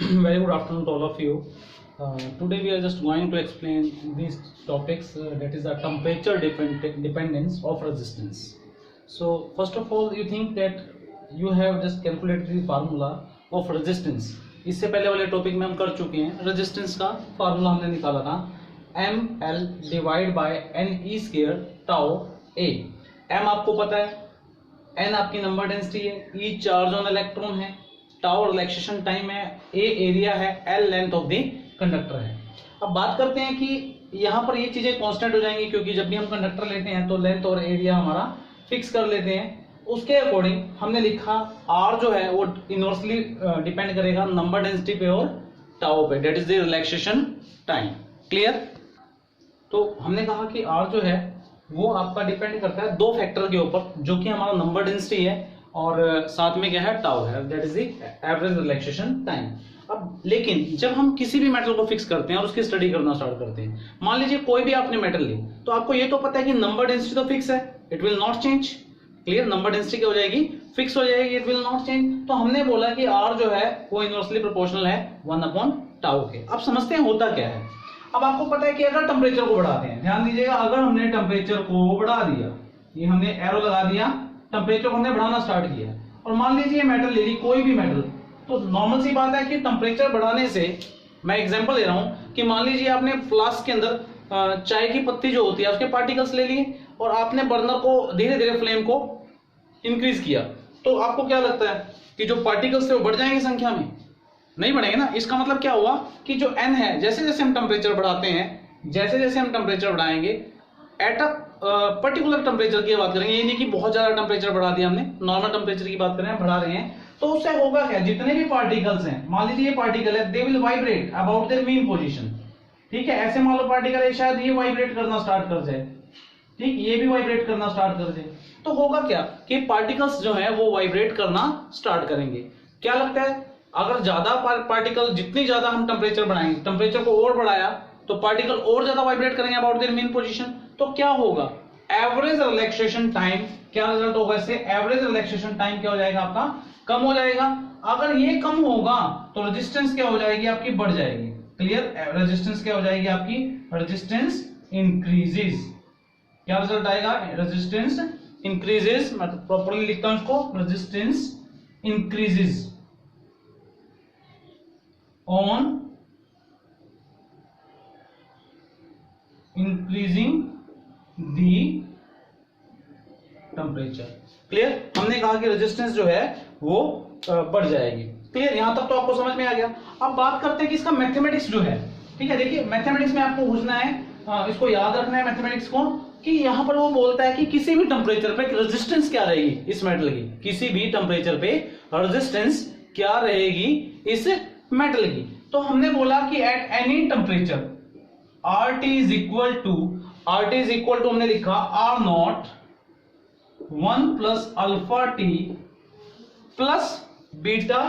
Very good afternoon to all of you. Today we are just going to explain these topics, that is the temperature dependence of resistance. So first of all, you think that you have just calculated the formula of resistance. इससे पहले वाले topic में हम कर चुके हैं. Resistance का formula हमने निकाला था ml divide by ne square tau a. m आपको पता है, n आपकी नंबर डेंसिटी है, e चार्ज ऑन इलेक्ट्रॉन है, टाउ रिलैक्सेशन टाइम है, a एरिया है, l length of the conductor है. अब बात करते हैं कि यहाँ पर ये चीजें कांस्टेंट हो जाएंगी, क्योंकि जब भी हम कंडक्टर लेते हैं तो लेंथ और एरिया हमारा फिक्स कर लेते हैं. उसके अकॉर्डिंग हमने लिखा r जो है वो इनवर्सली डिपेंड करेगा नंबर डेंसिटी पे और टाउ पे, that is the relaxation time. Clear? तो हमने कहा कि r जो है वो आपका डिपेंड करता है दो फैक्टर के ऊपर, जो कि हमारा नंबर डेंसिटी है और साथ में क्या है, टाउ है, that is the average relaxation time. अब लेकिन जब हम किसी भी मेटल को फिक्स करते हैं और उसकी स्टडी करना स्टार्ट करते हैं, मान लीजिए कोई भी आपने मेटल ली, तो आपको ये तो पता है कि नंबर डेंसिटी तो फिक्स है, it will not change. Clear? Number density क्या हो जाएगी, फिक्स हो जाएगी, इट विल नॉट चेंज. तो हमने बोला कि r जो है वो इनवर्सली प्रोपोर्शनल है 1/टाउ के. अब समझते हैं होता क्या है. अब आपको पता है कि अगर टेम्परेचर को बढ़ाते हैं, ध्यान दीजिएगा, अगर हमने टेम्परेचर को बढ़ा दिया, ये हमने एरो लगा दिया, टेम्परेचर को हमने बढ़ाना स्टार्ट किया, और मान लीजिए मेटल ले ली, कोई भी मेटल, तो नॉर्मल सी बात है कि टेम्परेचर बढ़ाने से, मैं एग्जांपल ले रहा हूं कि मान लीजिए आपने फ्लास्क के अंदर चाय की पत्ती जो होती है उसके पार्टिकल्स ले लिए और आपने बर्नर को धीरे धीरे फ्लेम को इंक्रीज किया, तो आपको क्या लगता है कि जो पार्टिकल्स थे वो बढ़ जाएंगे संख्या में? नहीं बढ़ेंगे ना. इसका मतलब क्या हुआ कि जो n है, जैसे जैसे हम टेम्परेचर बढ़ाते हैं, जैसे जैसे हम टेम्परेचर बढ़ाएंगे एट अ पर्टिकुलर टेम्परेचर की बात करेंगे, ये नहीं कि बहुत ज्यादा टेम्परेचर बढ़ा दिया हमने, नॉर्मल टेम्परेचर की बात कर रहे हैं, बढ़ा रहे हैं, तो उससे होगा क्या, जितने भी पार्टिकल्स हैं, मान लीजिए ये पार्टिकल है, they will vibrate about their mean position. ठीक है, ऐसे मान लो पार्टिकल है, शायद ये वाइब्रेट करना स्टार्ट कर जाए, ठीक, ये भी वाइब्रेट करना स्टार्ट कर जाए, तो होगा क्या कि पार्टिकल्स जो है वो वाइब्रेट करना स्टार्ट करेंगे. क्या लगता है, अगर ज्यादा पार्टिकल, जितनी ज्यादा हम टेम्परेचर बढ़ाएंगे, टेम्परेचर को और बढ़ाया तो पार्टिकल और ज्यादा वाइब्रेट करेंगे अबाउट देयर मीन पोजीशन, तो क्या होगा, एवरेज रिलैक्सेशन टाइम, क्या रिजल्ट होगा इससे, एवरेज रिलैक्सेशन टाइम क्या हो जाएगा आपका, कम हो जाएगा. अगर ये कम होगा तो रेजिस्टेंस क्या हो जाएगी आपकी, बढ़ जाएगी. क्लियर? रेजिस्टेंस क्या हो जाएगी आपकी, रेजिस्टेंस इंक्रीजेस. क्या रिजल्ट आएगा, रेजिस्टेंस इंक्रीजेस. मैं तो प्रॉपर्ली लिखता हूं इसको, resistance increases on increasing the temperature. Clear? हमने कहा कि रेजिस्टेंस जो है वो बढ़ जाएगी. क्लियर? यहां तक तो आपको समझ में आ गया. अब बात करते हैं कि इसका मैथमेटिक्स जो है, ठीक है, देखिए मैथमेटिक्स में आपको पूछना है, इसको याद रखना है मैथमेटिक्स को, कि यहां पर वो बोलता है कि किसी भी टेम्परेचर पे रेजिस्टेंस क्या रहेगी इस मेटल की, किसी भी टेम्परेचर पे रेजिस्टेंस क्या रहेगी इस मेटल की. तो हमने बोला कि at any temperature RT is equal to, हमने लिखा R not 1 plus alpha T plus beta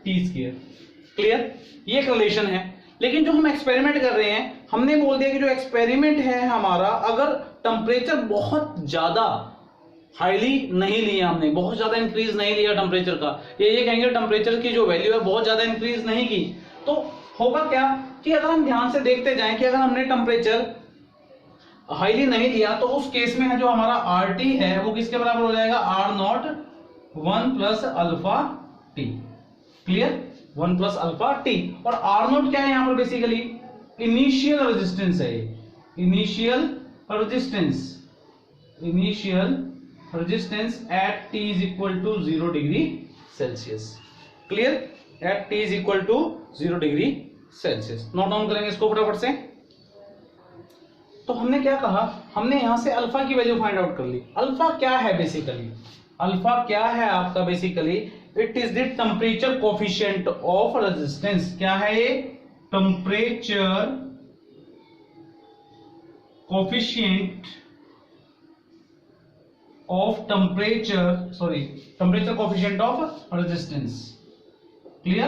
T square. Clear? ये एक रिलेशन है. लेकिन जो हम एक्सपेरिमेंट कर रहे हैं, हमने बोल दिया कि जो एक्सपेरिमेंट है हमारा, अगर टेम्परेचर बहुत ज्यादा हाईली नहीं लिया हमने, बहुत ज्यादा इंक्रीज नहीं लिया टेम्परेचर का, ये कहेंगे टेम्परेचर की जो वैल्यू है बहुत ज्यादा इंक्रीज नहीं की, तो होगा क्या कि अगर हम ध्यान से देखते जाएं कि अगर हमने टेम्परेचर हाईली नहीं लिया, तो उस केस में जो हमारा RT है वो किसके बराबर हो जाएगा, R not 1 plus alpha T. Clear? 1 plus alpha T. और R नॉट क्या है यहां पर, बेसिकली इनिशियल रेजिस्टेंस है, initial resistance at T is equal to 0 degree Celsius. Clear? at T is equal to 0 degree Celsius. Note down करेंगे इसको फटाफट से. तो हमने क्या कहा, हमने यहां से अल्फा की वैल्यू फाइंड आउट कर ली. अल्फा क्या है बेसिकली, अल्फा क्या है आपका basically, it is the temperature coefficient of resistance. क्या है ये, temperature coefficient of temperature coefficient of resistance. Clear?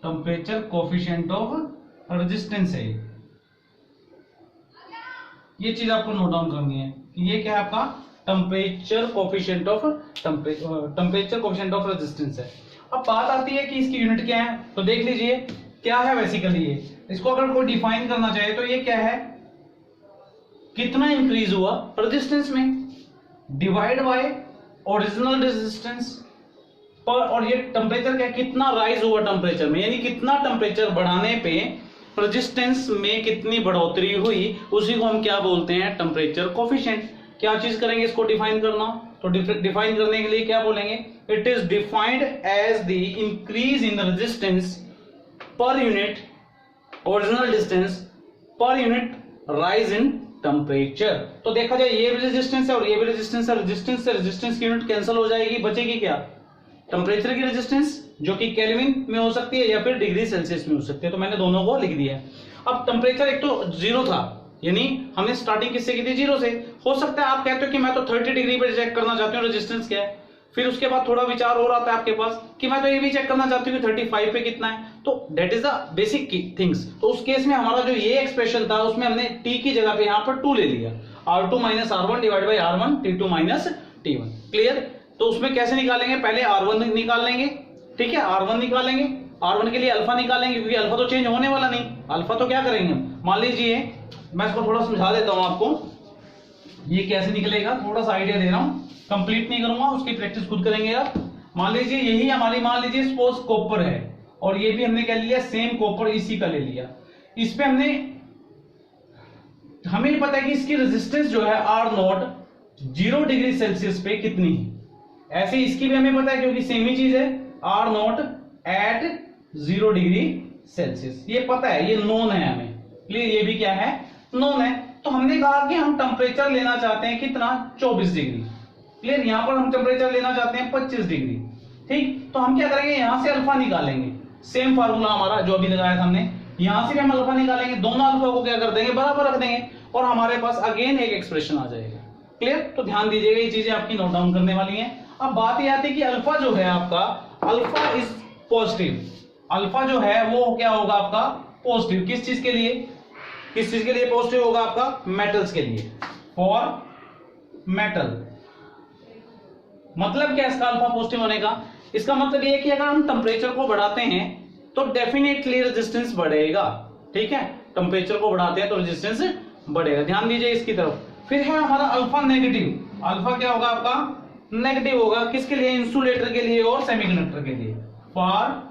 temperature coefficient of resistance है. ये चीज आपको नोट डाउन करनी है कि ये क्या है आपका टेम्परेचर कोफिशिएंट ऑफ रेजिस्टेंस है. अब बात आती है कि इसकी यूनिट क्या है, तो देख लीजिए क्या है बेसिकली ये, इसको अगर कोई डिफाइन करना चाहे तो ये क्या है, कितना इंक्रीज हुआ रेजिस्टेंस में डिवाइड बाय ओरिजिनल रेजिस्टेंस पर, और ये टेम्परेचर क्या, कितना राइज हुआ टेम्परेचर में, यानी कितना टेम्परेचर बढ़ाने पे रेजिस्टेंस में कितनी बढ़ोतरी हुई, उसी को हम क्या बोलते हैं, टेम्परेचर कोफिशिएंट। क्या चीज करेंगे इसको डिफाइन करना, तो डिफाइन करने के लिए क्या बोलेंगे, it is defined as the increase in resistance per unit original distance per unit rise in temperature. तो देखा जाए ये भी रेजिस्टेंस है और ये भी रेजिस्टेंस है, रेजिस्टेंस से रेजिस्टेंस की यूनिट कैंसिल हो जाएगी, बचेगी क्या, टेम्परेचर की रेजिस्टेंस, जो कि केल्विन में हो सकती है या फिर डिग्री सेल्सियस में हो सकती है। तो मैंने दोनों को लिख दिया है। अब टेम्परेचर एक तो जीरो था, यानी हमने स्टार्टिंग किससे की थी, जीरो से। हो सकता है आप कहते हो कि मैं तो 30 डिग्री पे चेक करना चाहती हूँ रेजिस्टेंस क्या है, फिर उसके बाद थोड़ा विचार हो रहा था आपके पास कि मैं तो ये भी चेक करना चाहती हूँ कि 35 पे कितना है, तो that is the basic things. तो उस केस में हमारा जो ये एक्सप्रेशन था उसमें हमने t की जगह पे यहाँ पर 2 ले लिया, R2 minus R1 divide by R1 T2 minus T1। Clear. तो उसमें कैसे निकालेंगे, पहले R1 निकाल लेंगे, ठीक है, R1 निकालेंगे, R1 के लिए अल्फा निकालेंगे क्योंकि अल्फा तो चेंज होने वाला नहीं, अल्फा तो क्या करेंगे हम, मान लीजिए मैं इसको थोड़ा समझा देता हूं आपको, ये कैसे निकलेगा, थोड़ा सा आइडिया दे रहा हूं, कंप्लीट नहीं करूंगा, उसकी प्रैक्टिस खुद करेंगे आप। मान लीजिए यही हमारी, मान लीजिए सपोज कॉपर है और ये भी हमने क्या लिया, सेम कॉपर इसी का ले लिया, इस पे हमें पता है कि इसकी रेजिस्टेंस जो है R0 0 डिग्री सेल्सियस पे कितनी है, ऐसे इसकी भी हमें पता है क्योंकि सेम ही चीज है, R0 एट 0 डिग्री सेल्सियस, ये पता है, ये नोन है हमें, क्लियर, ये भी क्या है, नोन है। तो हमने कहा कि हम टेम्परेचर लेना चाहते हैं कितना, 24 डिग्री, क्लियर, यहां पर हम टेम्परेचर लेना चाहते हैं 25 डिग्री, ठीक। तो हम क्या करेंगे, यहां से अल्फा निकालेंगे, सेम फार्मूला हमारा जो अभी लगाया था हमने, यहां से भी हम अल्फा निकालेंगे, दोनों अल्फा को क्या कर देंगे, बराबर रख देंगे और हमारे पास अगेन एक एक्सप्रेशन आ जाएगा, क्लियर। तो ध्यान दीजिएगा, ये चीजें आपकी नोट डाउन करने वाली हैं। अब बात ये आती है कि अल्फा जो है आपका, अल्फा इज पॉजिटिव, अल्फा जो है वो क्या होगा आपका पॉजिटिव, किस चीज के लिए, किस चीज के लिए पॉजिटिव होगा आपका, मेटल्स के लिए, फॉर मेटल। मतलब क्या इसका अल्फा पॉजिटिव होने का, इसका मतलब ये है कि अगर हम टेम्परेचर को बढ़ाते हैं तो डेफिनेटली रेजिस्टेंस बढ़ेगा, ठीक है, टेम्परेचर को बढ़ाते हैं तो रेजिस्टेंस बढ़ेगा। ध्यान दीजिए इसकी तरफ। फिर है हमारा अल्फा नेगेटिव, अल्फा क्या होगा आपका, नेगेटिव होगा, किसके लिए, इंसुलेटर के लिए और सेमीकंडक्टर के लिए, for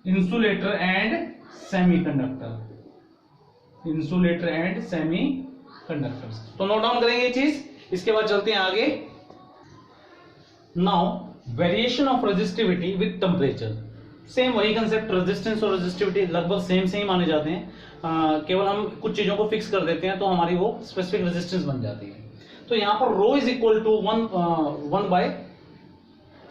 insulator and semiconductor, insulator and semiconductors. तो नोट डाउन करेंगे ये चीज, इसके बाद चलते हैं आगे। Now variation of resistivity with temperature, same वही कंसेप्ट, रेजिस्टेंस और रेजिस्टिविटी लगभग सेम से ही माने जाते हैं, केवल हम कुछ चीजों को फिक्स कर देते हैं तो हमारी वो स्पेसिफिक रेजिस्टेंस बन जाती है। तो यहां पर rho is equal to 1 by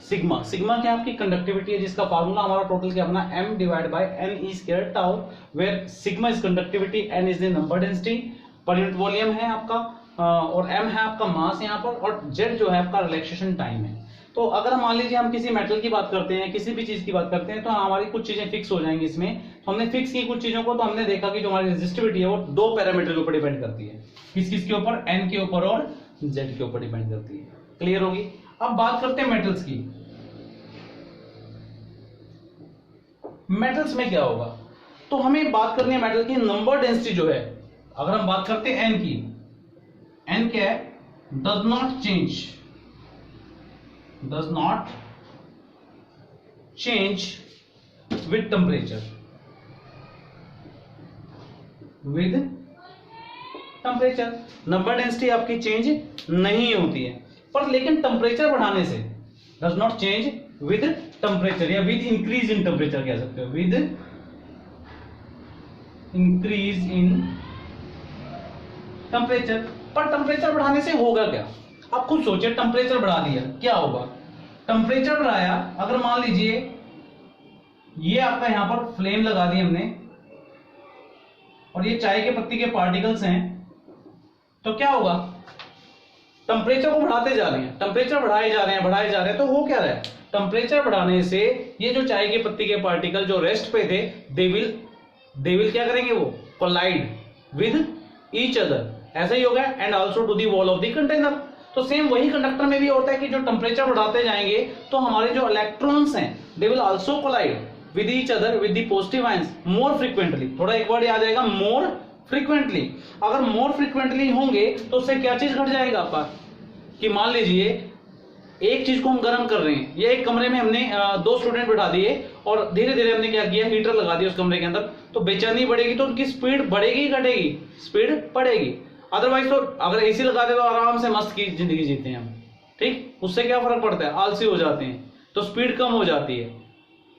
sigma, sigma क्या आपकी कंडक्टिविटी है, जिसका फार्मूला हमारा टोटल क्या अपना m divide by n e square tau, where sigma is conductivity, n is the number density, per unit volume है आपका, और m है आपका मास यहाँ पर, और z जो है आपका रिलैक्सेशन टाइम है। तो अगर मान लीजिए हम किसी मेटल की बात करते हैं, किसी भी चीज की बात करते हैं, तो हमारी कुछ चीजें फिक्स हो जाएंगी इसमें। तो हमने फिक्स की कुछ चीजों को, तो हमने देखा कि जो हमारी रेजिस्टिविटी है वो 2 पैरामीटर के ऊपर डिपेंड करती है, किस किस के ऊपर, n के ऊपर और z के ऊपर डिपेंड करती है, क्लियर होगी। अब बात करते हैं मेटल्स की, मेटल्स में क्या होगा, तो हमें बात करनी है मेटल की नंबर डेंसिटी जो है, अगर हम बात करते हैं n की, n क्या है, does not change with temperature, number density आपकी चेंज नहीं होती है, पर लेकिन टेम्परेचर बढ़ाने से, does not change with temperature या विद इंक्रीज इन टेम्परेचर कह सकते हो, विद इंक्रीज इन टेम्परेचर। पर टेम्परेचर बढ़ाने से होगा क्या, आप खुद सोचिए, टेम्परेचर बढ़ा दिया क्या होगा, टेम्परेचर बढ़ाया, अगर मान लीजिए ये आपका यहां पर फ्लेम लगा दी हमने और ये चाय के पत्ती के पार्टिकल्स हैं, तो क्या होगा, टेम्परेचर को बढ़ाते जा रहे हैं, टेम्परेचर बढ़ाए जा रहे हैं, तो हो क्या रहा है, टेम्परेचर बढ़ाने से ये जो चाय के पत्ती के पार्टिकल जो रेस्ट पे थे, दे विल क्या करेंगे, वो कोलाइड विद ईच अदर, ऐसा ही होगा, and also to the wall of the container. तो सेम वही कंडक्टर में भी होता है कि जो टेम्परेचर बढ़ाते जाएंगे तो हमारे जो इलेक्ट्रॉन्स हैं they will also collide with each other with the positive ions more frequently. थोड़ा एक वर्ड आ जाएगा मोर फ्रीक्वेंटली। अगर मोर फ्रीक्वेंटली होंगे तो उससे क्या चीज घट जाएगा आपका कि मान लीजिए एक चीज को हम गर्म कर रहे हैं, ये एक कमरे में हमने 2 स्टूडेंट बिठा दिए और धीरे धीरे हमने क्या किया, हीटर लगा दिया उस कमरे के अंदर, तो बेचैनी बढ़ेगी तो उनकी स्पीड बढ़ेगी घटेगी, स्पीड बढ़ेगी। अदरवाइज तो अगर एसी लगा दे तो आराम से मस्त की जिंदगी जीते हैं हम, ठीक। उससे क्या फर्क पड़ता है, आलसी हो जाते हैं तो स्पीड कम हो जाती है।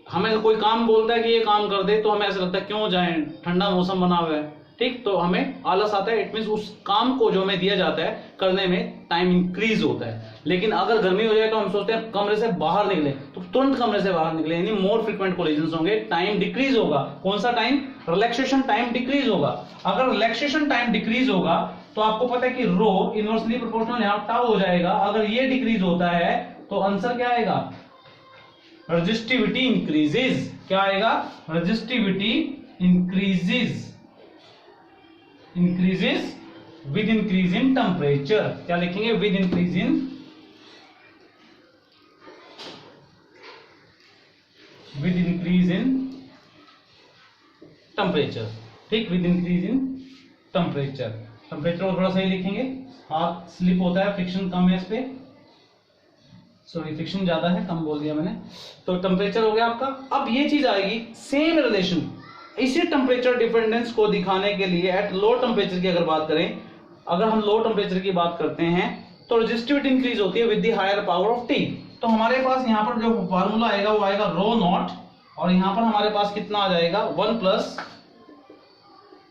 हमें कोई काम बोलता है कि ये काम कर दे तो हमें ऐसा लगता है क्यों जाएं, ठंडा मौसम बना हुआ है, ठीक, तो हमें आलस आता है। इट मींस उस काम को जो हमें दिया जाता है करने में टाइम इंक्रीज होता है। लेकिन अगर गर्मी हो जाए तो हम सोचते हैं कमरे से बाहर निकले, तो तुरंत कमरे से बाहर निकले, यानी मोर फ्रीक्वेंट कोलिजन्स होंगे, टाइम डिक्रीज होगा। कौन सा टाइम, रिलैक्सेशन टाइम डिक्रीज होगा। अगर रिलैक्सेशन टाइम डिक्रीज होगा तो आपको पता है कि रो इनवर्सली प्रोपोर्शनल यहां टाउ हो जाएगा। अगर ये डिक्रीज होता है तो आंसर क्या आएगा, रेजिस्टिविटी इंक्रीजेज। क्या आएगा, resistivity increases with increase in temperature. क्या लिखेंगे, विद इंक्रीज इन टेम्परेचर, ठीक, with increase in temperature. Temperature को थोड़ा सही लिखेंगे, हाथ स्लिप होता है, फ्रिक्शन कम है इस पे, सॉरी फ्रिक्शन ज्यादा है, कम बोल दिया मैंने। तो टेम्परेचर हो गया आपका। अब ये चीज आएगी सेम रिलेशन, इसी टेम्परेचर डिपेंडेंस को दिखाने के लिए एट लो टेम्परेचर की अगर बात करें, अगर हम लो टेम्परेचर की बात करते हैं तो रेजिस्टिविटी इंक्रीज होती है with the higher power of T. तो हमारे पास यहाँ पर जो फार्मूला आएगा वो आएगा रो नॉट, और यहाँ पर हमारे पास कितना आ जाएगा 1 plus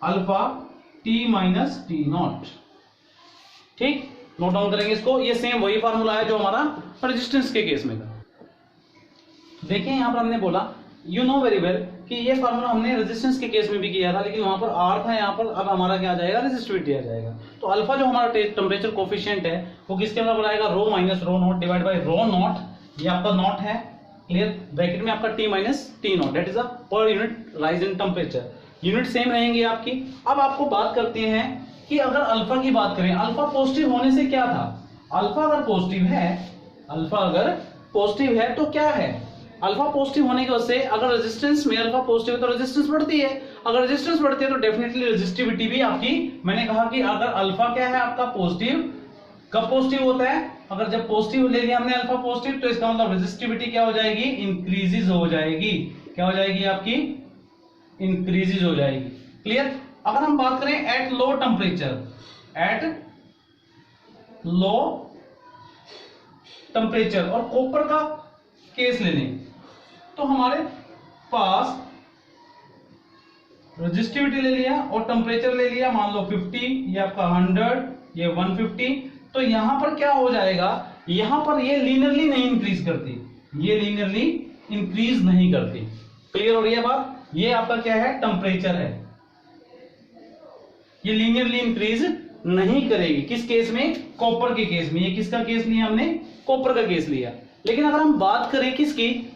alpha T minus T not, ठीक। नोट डाउन करेंगे इसको, ये सेम वही फार्मूला है जो हमारा रेजिस्टेंस के केस में था। देखिए यहाँ पर हमने बोला यू नो वेरी वेल कि ये फार्मूला हमने रेजिस्टेंस के केस में भी किया था, लेकिन वहां पर आर था, यहाँ पर अब हमारा क्या आ जाएगा, रेजिस्टिविटी आ जाएगा। तो अल्फा जो हमारा टेम्परेचर कोफिशिएंट है वो किसके बराबर आएगा, rho minus rho naught divide by rho naught. ये आपका नॉट है, क्लियर, ब्रैकेट में आपका T minus T naught, that is a per unit rise in temperature. Unit same रहेंगी आपकी। अब आपको बात करते हैं कि अगर अल्फा की बात करें, अल्फा पॉजिटिव होने से क्या था, अल्फा अगर पॉजिटिव है तो क्या है, अल्फा पॉजिटिव होने की वजह से अगर रेजिस्टेंस में अल्फा पॉजिटिव है तो रेजिस्टेंस बढ़ती है, अगर रेजिस्टेंस बढ़ती है तो डेफिनेटली रेजिस्टिविटी भी आपकी, मैंने कहा कि अगर अल्फा क्या है आपका पॉजिटिव, कब पॉजिटिव होता है, अगर जब पॉजिटिव ले लिया हमने अल्फा पॉजिटिव तो इसका मतलब रेजिस्टिविटी क्या हो जाएगी, इंक्रीजेज हो जाएगी। क्या हो जाएगी आपकी, इंक्रीजेज हो जाएगी, क्लियर। अगर हम बात करें एट लो टेम्परेचर और कॉपर का केस ले लें तो हमारे पास रेजिस्टिविटी ले लिया और टेम्परेचर ले लिया, मान लो 50, ये आपका 100, ये 150। तो यहां पर क्या हो जाएगा, यहां पर ये लीनियरली नहीं इंक्रीज करती, ये लीनियरली इंक्रीज नहीं करती, क्लियर हो रही है बात। ये आपका क्या है, टेम्परेचर है, ये लीनियरली इंक्रीज नहीं करेगी। किस केस में, कॉपर के केस में। ये किसका केस लिया हमने, कॉपर का केस लिया। लेकिन अगर हम बात करें किसकी,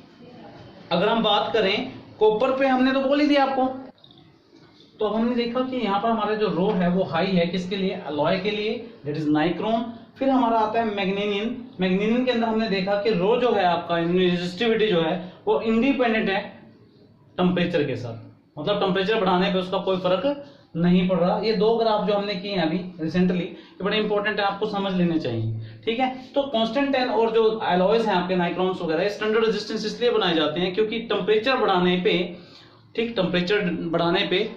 अगर हम बात करें कॉपर पे, हमने तो बोल ही दिया आपको। तो अब हमने देखा कि यहाँ पर हमारा जो रो है वो हाई है, किसके लिए, अलॉय के लिए, दैट इज नाइक्रोम। फिर हमारा आता है मैग्नीनियम। मैग्नीनियम के अंदर हमने देखा कि रो जो है आपका रेजिस्टिविटी जो है वो इंडिपेंडेंट है टेम्परेचर के साथ, मतलब टेम्परेचर बढ़ाने पे उसका कोई फर्क नहीं पड़ रहा। ये 2 ग्राफ जो हमने किए हैं अभी रिसेंटली, ये बड़े इंपॉर्टेंट है, आपको समझ लेने चाहिए, ठीक है। तो कांस्टेंट 10 और जो एलॉयज हैं आपके नाइक्रोम्स वगैरह, स्टैंडर्ड रेजिस्टेंस इसलिए बनाए जाते हैं क्योंकि टेम्परेचर बढ़ाने पे, ठीक, टेम्परेचर बढ़ाने पे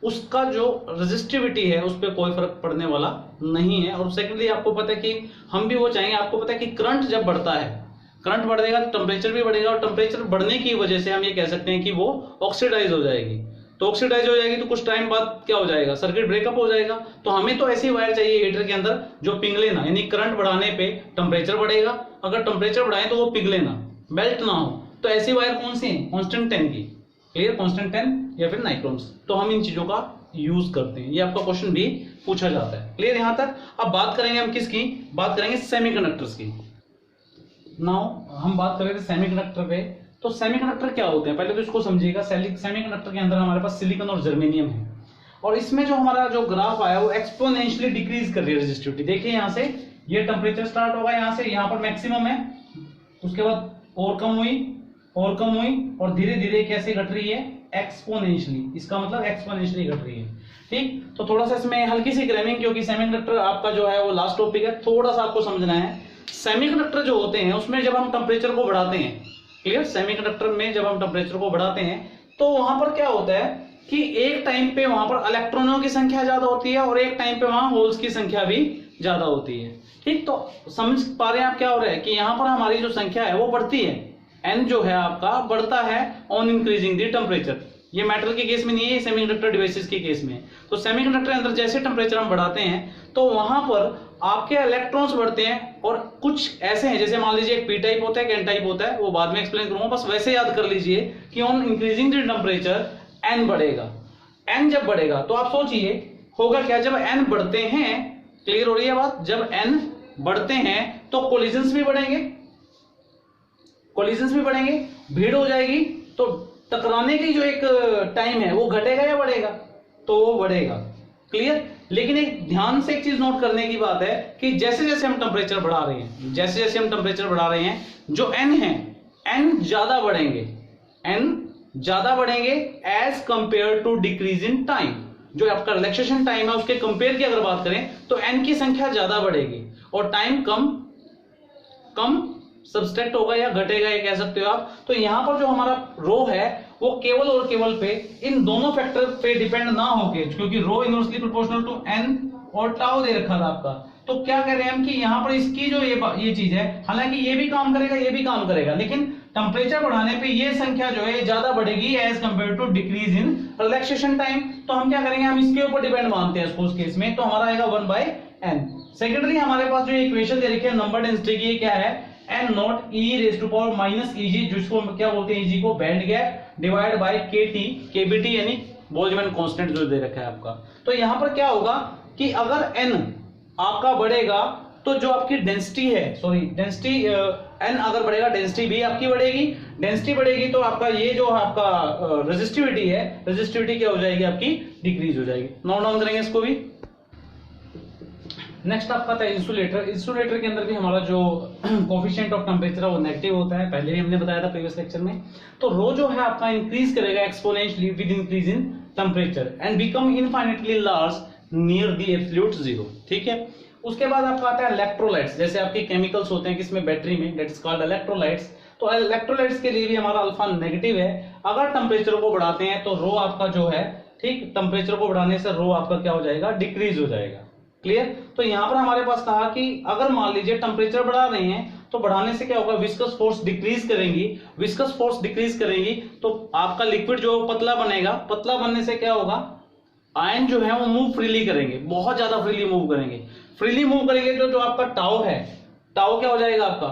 उसका जो रेजिस्टिविटी है उस पर कोई फर्क पड़ने वाला नहीं है। और सेकेंडली आपको पता है कि हम भी वो चाहेंगे, आपको पता है कि करंट जब बढ़ता है, करंट बढ़ेगा तो टेम्परेचर भी बढ़ेगा, और टेम्परेचर बढ़ने की वजह से हम ये कह सकते हैं कि वो ऑक्सीडाइज हो जाएगी। तो ऑक्सीडाइज हो जाएगी तो कुछ टाइम बाद क्या हो जाएगा, सर्किट ब्रेकअप हो जाएगा। तो हमें तो ऐसी वायर चाहिए हीटर के अंदर जो पिघले ना, यानी करंट बढ़ाने पे टेम्परेचर बढ़ेगा, अगर टेम्परेचर बढ़ाए तो वो पिघले ना, बेल्ट ना हो। तो ऐसी वायर कौन सी है, कांस्टेंट 10 की, क्लियर, कांस्टेंट 10 या फिर नाइक्रोम्स। तो हम इन चीजों का यूज करते हैं, ये आपका क्वेश्चन भी पूछा जाता है, क्लियर यहां तक। अब बात करेंगे हम किसकी, बात करेंगे सेमीकंडक्टर्स की। नाउ हम बात कर रहे थे सेमीकंडक्टर पे। तो सेमीकंडक्टर क्या होते हैं, पहले तो इसको समझिएगा। सेमीकंडक्टर के अंदर हमारे पास सिलिकॉन और जर्मेनियम है, और इसमें जो हमारा जो ग्राफ आया वो एक्सपोनेंशियली डिक्रीज कर रही है रेजिस्टिविटी। देखिए यहां से ये टेम्परेचर स्टार्ट होगा यहाँ से, यहाँ पर मैक्सिमम है, उसके बाद और कम हुई और कम हुई और धीरे धीरे कैसे घट रही है, एक्सपोनेंशियली, इसका मतलब एक्सपोनेंशियली घट रही है। ठीक, तो थोड़ा सा इसमें हल्की सी ग्रामिंग, क्योंकि सेमीकंडक्टर आपका जो है वो लास्ट टॉपिक है, थोड़ा सा आपको समझना है। सेमीकंडक्टर जो होते हैं उसमें जब हम टेम्परेचर को बढ़ाते हैं, क्लियर, सेमीकंडक्टर में जब हम टेम्परेचर को बढ़ाते हैं तो वहां पर क्या होता है कि एक टाइम पे वहां पर इलेक्ट्रॉनों की संख्या ज्यादा होती है और एक टाइम पे वहां होल्स की संख्या भी ज्यादा होती है। ठीक, तो समझ पा रहे हैं आप क्या हो रहा है कि यहाँ पर हमारी जो संख्या है वो बढ़ती है, एन जो है आपका बढ़ता है ऑन इंक्रीजिंग द टेम्परेचर। ये मेटल के केस में नहीं है, सेमीकंडक्टर डिवाइसेस के केस में। तो सेमीकंडक्टर के अंदर जैसे टेम्परेचर हम बढ़ाते हैं तो वहां पर आपके इलेक्ट्रॉन्स बढ़ते हैं, और कुछ ऐसे हैं जैसे मान लीजिए एक पी टाइप होता है, एक एन टाइप होता है, वो बाद में एक्सप्लेन करूंगा, बस वैसे याद कर लीजिए कि on increasing the temperature n बढ़ेगा। एन जब बढ़ेगा तो आप सोचिए होगा क्या, जब एन बढ़ते हैं, क्लियर हो रही है बात, जब एन बढ़ते हैं तो कोलिजन्स भी बढ़ेंगे, कोलिजन्स भी बढ़ेंगे, भीड़ हो जाएगी, तो टकराने की जो एक टाइम है वो घटेगा या बढ़ेगा, तो वो बढ़ेगा, क्लियर। लेकिन एक ध्यान से एक चीज नोट करने की बात है कि जैसे जैसे हम टेम्परेचर बढ़ा रहे हैं, जैसे जैसे हम टेम्परेचर बढ़ा रहे हैं, जो एन है, एन ज्यादा बढ़ेंगे, एन ज्यादा बढ़ेंगे as compare to decrease in time. जो आपका रिलैक्सेशन टाइम है उसके कंपेयर की अगर बात करें तो एन की संख्या ज्यादा बढ़ेगी और टाइम कम कम सब्सट्रैक्ट होगा या घटेगा, ये कह सकते हो आप। तो यहां पर जो हमारा रो है वो केवल और केवल पे इन दोनों फैक्टर पे डिपेंड ना होके, क्योंकि रो इनवर्सली प्रोपोर्शनल टू एन और टाउ दे रखा था आपका, तो क्या कह रहे हैं हम कि यहाँ पर इसकी जो ये चीज है, हालांकि ये भी काम करेगा ये भी काम करेगा, लेकिन टेम्परेचर बढ़ाने पे ये संख्या जो है ज्यादा बढ़ेगी as compare to decrease in relaxation time. तो हम क्या करेंगे, हम इसके ऊपर डिपेंड मानते हैं इसको, उस केस में तो हमारा आएगा 1/n। सेकेंडली हमारे पास जो इक्वेशन दे रखी है नंबर डेंसिटी की, ये क्या है, n not e raise to power minus eg, जिसको क्या बोलते हैं, eg को band gap divide by kT, kBT यानी बोल्ट्जमैन कांस्टेंट जो दे रखा है आपका। तो यहां पर क्या होगा कि अगर n आपका बढ़ेगा तो जो आपकी डेंसिटी है, सॉरी डेंसिटी n अगर बढ़ेगा डेंसिटी भी आपकी बढ़ेगी, डेंसिटी बढ़ेगी तो आपका ये जो आपका रेजिस्टिविटी है, रेजिस्टिविटी क्या हो जाएगी आपकी, डिक्रीज हो जाएगी। नोट डाउन करेंगे इसको भी। नेक्स्ट आपका था इंसुलेटर। इंसुलेटर के अंदर भी हमारा जो कोफिशिएंट ऑफ टेम्परेचर है वो नेगेटिव होता है, पहले भी हमने बताया था प्रीवियस लेक्चर में। तो रो जो है आपका इंक्रीज करेगा exponentially with increase in temperature and become infinitely large near the absolute zero. ठीक है, उसके बाद आपका आता है इलेक्ट्रोलाइट्स, जैसे आपके केमिकल्स होते हैं किसमें, बैटरी में, दैट इज कॉल्ड इलेक्ट्रोलाइट्स। तो इलेक्ट्रोलाइट्स के लिए भी हमारा अल्फा नेगेटिव है। अगर टेम्परेचर को बढ़ाते हैं तो रो आपका जो है, ठीक, टेम्परेचर को बढ़ाने से रो आपका क्या हो जाएगा, डिक्रीज हो जाएगा, क्लियर। तो यहां पर हमारे पास कहा कि अगर मान लीजिए टेम्परेचर बढ़ा रहे हैं तो बढ़ाने से क्या होगा, विस्कस फोर्स डिक्रीज करेंगी, विस्कस फोर्स डिक्रीज करेंगी तो आपका लिक्विड जो पतला बनेगा, पतला बनने से क्या होगा, आयन जो है वो मूव फ्रीली करेंगे, बहुत ज्यादा फ्रीली मूव करेंगे। फ्रीली मूव करेंगे तो जो आपका टाउ है, टाउ क्या हो जाएगा आपका,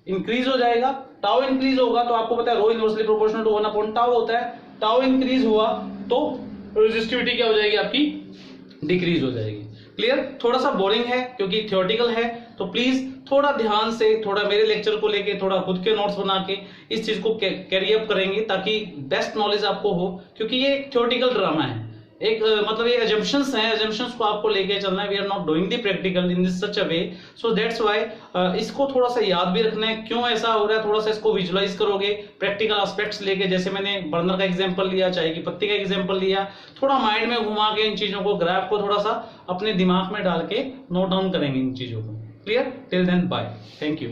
इंक्रीज हो जाएगा। टाउ इंक्रीज होगा तो आपको पता है रो इनवर्सली प्रोपोर्शनल टू 1 टाउ होता है। टाउ इंक्रीज हुआ तो रेजिस्टिविटी क्या हो जाएगी आपकी, डिक्रीज हो जाएगी, क्लियर। थोड़ा सा बोरिंग है क्योंकि थियोरेटिकल है, तो प्लीज थोड़ा ध्यान से, थोड़ा मेरे लेक्चर को लेके थोड़ा खुद के नोट्स बना के इस चीज को कैरी अप करेंगे ताकि बेस्ट नॉलेज आपको हो, क्योंकि ये एक थियोरेटिकल ड्रामा है, एक मतलब ये अजम्पशंस हैं, अजम्पशंस को आपको लेके चलना है। We are not doing the practical in this such a way, so that's why इसको थोड़ा सा याद भी रखना है, क्यों ऐसा हो रहा है, थोड़ा सा इसको विजुअलाइज करोगे प्रैक्टिकल एस्पेक्ट्स लेके, जैसे मैंने बर्नर का एग्जांपल लिया, चाय की पत्ती का एग्जांपल लिया, थोड़ा माइंड में घुमा के इन चीजों को, ग्राफ को थोड़ा सा अपने दिमाग में डाल के नोट डाउन करेंगे इन चीजों को, clear. Till then bye, thank you.